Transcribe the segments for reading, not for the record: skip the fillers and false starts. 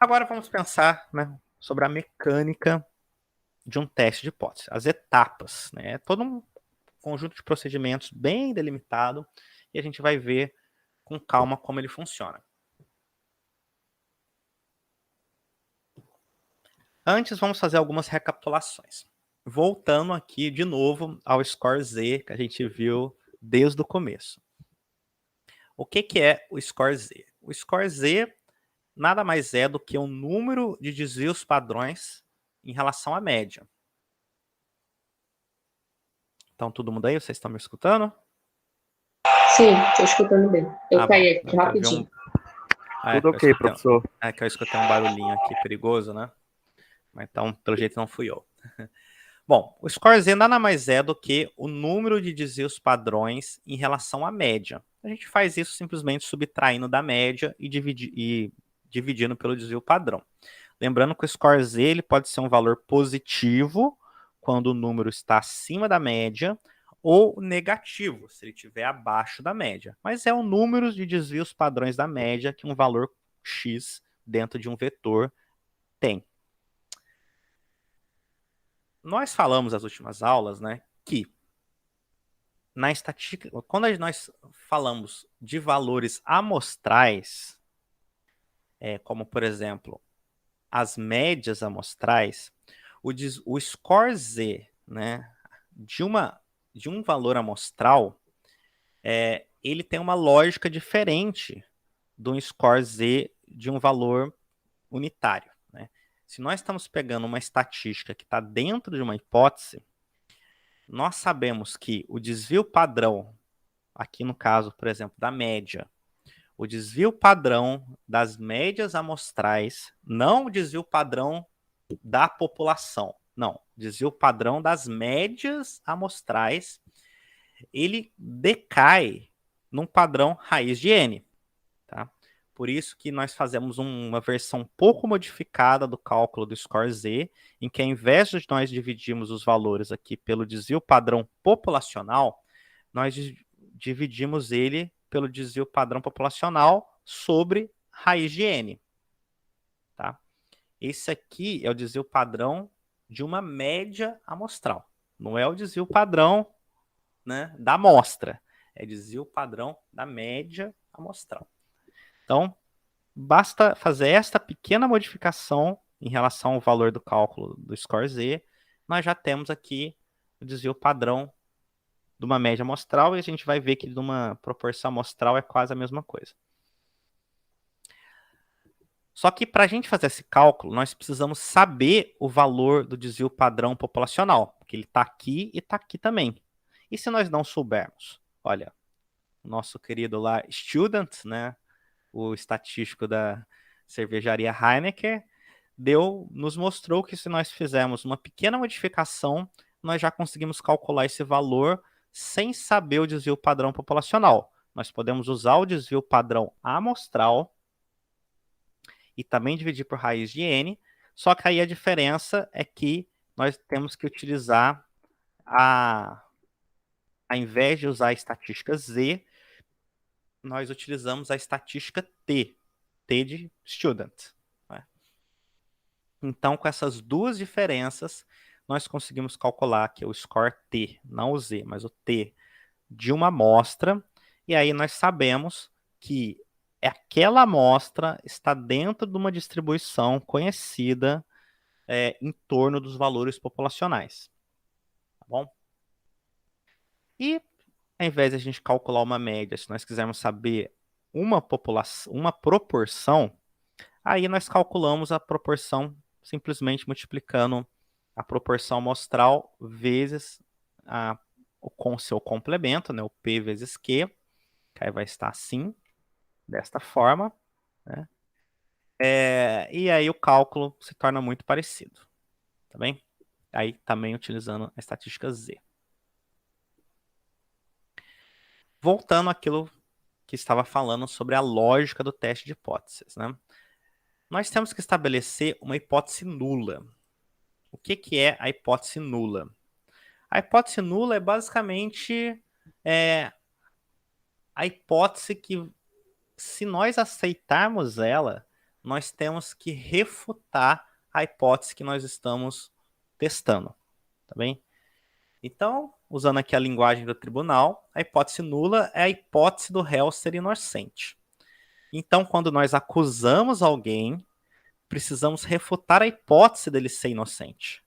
Agora vamos pensar, né, sobre a mecânica de um teste de hipótese, as etapas, né? É todo um conjunto de procedimentos bem delimitado e a gente vai ver com calma como ele funciona. Antes, vamos fazer algumas recapitulações. Voltando aqui de novo ao score Z que a gente viu desde o começo. O que é o score Z? O score Z nada mais é do que o número de desvios padrões em relação à média. Então, todo mundo aí, vocês estão me escutando? Sim, estou escutando bem. Eu Bom. caí aqui É que eu vi rapidinho. um. Tudo ok, professor. É que eu escutei um barulhinho aqui perigoso, né? Mas então, pelo jeito, não fui eu. Bom, o score Z nada mais é do que o número de desvios padrões em relação à média. A gente faz isso simplesmente subtraindo da média e dividindo pelo desvio padrão. Lembrando que o score Z ele pode ser um valor positivo quando o número está acima da média ou negativo se ele estiver abaixo da média. Mas é o número de desvios padrões da média que um valor x dentro de um vetor tem. Nós falamos nas últimas aulas, né, que na estatística, quando nós falamos de valores amostrais, como por exemplo as médias amostrais, o score Z, né, de um valor amostral, ele tem uma lógica diferente do score Z de um valor unitário. Né? Se nós estamos pegando uma estatística que está dentro de uma hipótese, nós sabemos que o desvio padrão, aqui no caso, por exemplo, da média, o desvio padrão das médias amostrais, não o desvio padrão da população, não, desvio padrão das médias amostrais, ele decai num padrão raiz de n. Tá? Por isso que nós fazemos uma versão um pouco modificada do cálculo do score Z, em que ao invés de nós dividirmos os valores aqui pelo desvio padrão populacional, nós dividimos ele pelo desvio padrão populacional sobre raiz de n. Tá? Esse aqui é o desvio padrão de uma média amostral. Não é o desvio padrão, né, da amostra. É desvio padrão da média amostral. Então, basta fazer esta pequena modificação em relação ao valor do cálculo do score Z, nós já temos aqui o desvio padrão de uma média amostral e a gente vai ver que de uma proporção amostral é quase a mesma coisa. Só que para a gente fazer esse cálculo, nós precisamos saber o valor do desvio padrão populacional, porque ele está aqui e está aqui também. E se nós não soubermos? Olha, o nosso querido lá, Student, né, o estatístico da cervejaria Heineken, nos mostrou que se nós fizermos uma pequena modificação, nós já conseguimos calcular esse valor sem saber o desvio padrão populacional. Nós podemos usar o desvio padrão amostral e também dividir por raiz de n, só que aí a diferença é que nós temos que utilizar ao invés de usar a estatística Z, nós utilizamos a estatística T, T de student. Né? Então, com essas duas diferenças, nós conseguimos calcular aqui o score T, não o Z, mas o T de uma amostra, e aí nós sabemos que aquela amostra está dentro de uma distribuição conhecida em torno dos valores populacionais. Tá bom? E ao invés de a gente calcular uma média, se nós quisermos saber uma proporção, aí nós calculamos a proporção simplesmente multiplicando a proporção amostral vezes com seu complemento, né, o P vezes Q, que aí vai estar assim, desta forma, né? E aí o cálculo se torna muito parecido, tá bem? Aí também utilizando a estatística Z. Voltando àquilo que estava falando sobre a lógica do teste de hipóteses, né? Nós temos que estabelecer uma hipótese nula. O que é a hipótese nula? A hipótese nula é basicamente a hipótese que, se nós aceitarmos ela, nós temos que refutar a hipótese que nós estamos testando, tá bem? Então, usando aqui a linguagem do tribunal, a hipótese nula é a hipótese do réu ser inocente. Então, quando nós acusamos alguém, precisamos refutar a hipótese dele ser inocente.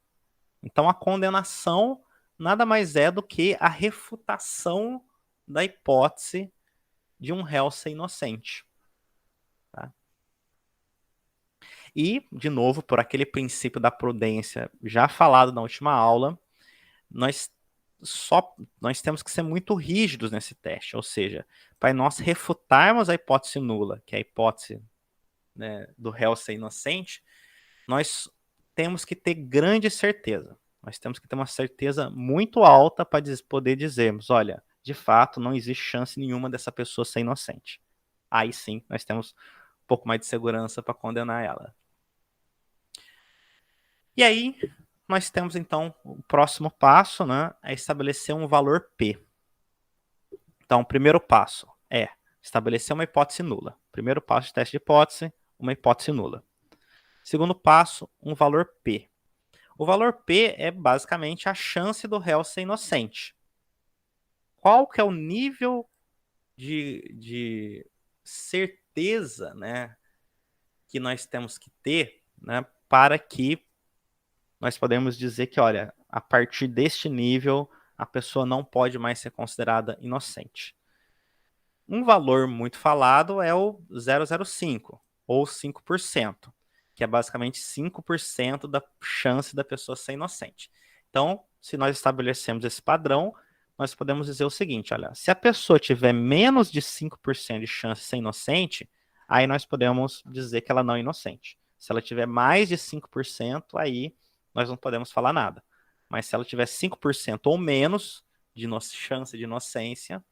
Então, a condenação nada mais é do que a refutação da hipótese de um réu ser inocente. Tá? E, de novo, por aquele princípio da prudência já falado na última aula, nós temos que ser muito rígidos nesse teste, ou seja, para nós refutarmos a hipótese nula, que é a hipótese, né, do réu ser inocente, nós temos que ter grande certeza. Nós temos que ter uma certeza muito alta para poder dizermos, olha, de fato, não existe chance nenhuma dessa pessoa ser inocente. Aí sim, nós temos um pouco mais de segurança para condenar ela. E aí, nós temos então o próximo passo, né, é estabelecer um valor P. Então, o primeiro passo é estabelecer uma hipótese nula. Primeiro passo de teste de hipótese, uma hipótese nula. Segundo passo, um valor P. O valor P é basicamente a chance do réu ser inocente. Qual que é o nível de certeza, né, que nós temos que ter, né, para que nós podemos dizer que, olha, a partir deste nível, a pessoa não pode mais ser considerada inocente. Um valor muito falado é o 0,05, ou 5%, que é basicamente 5% da chance da pessoa ser inocente. Então, se nós estabelecemos esse padrão, nós podemos dizer o seguinte, olha, se a pessoa tiver menos de 5% de chance de ser inocente, aí nós podemos dizer que ela não é inocente. Se ela tiver mais de 5%, aí nós não podemos falar nada. Mas se ela tiver 5% ou menos de chance de inocência,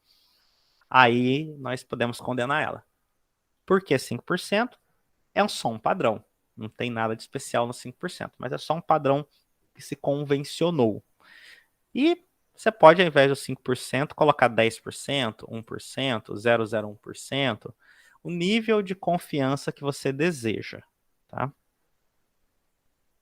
aí nós podemos condenar ela. Por que 5%? É só um padrão. Não tem nada de especial no 5%, mas é só um padrão que se convencionou. E você pode, ao invés do 5%, colocar 10%, 1%, 0,01%, o nível de confiança que você deseja. Tá?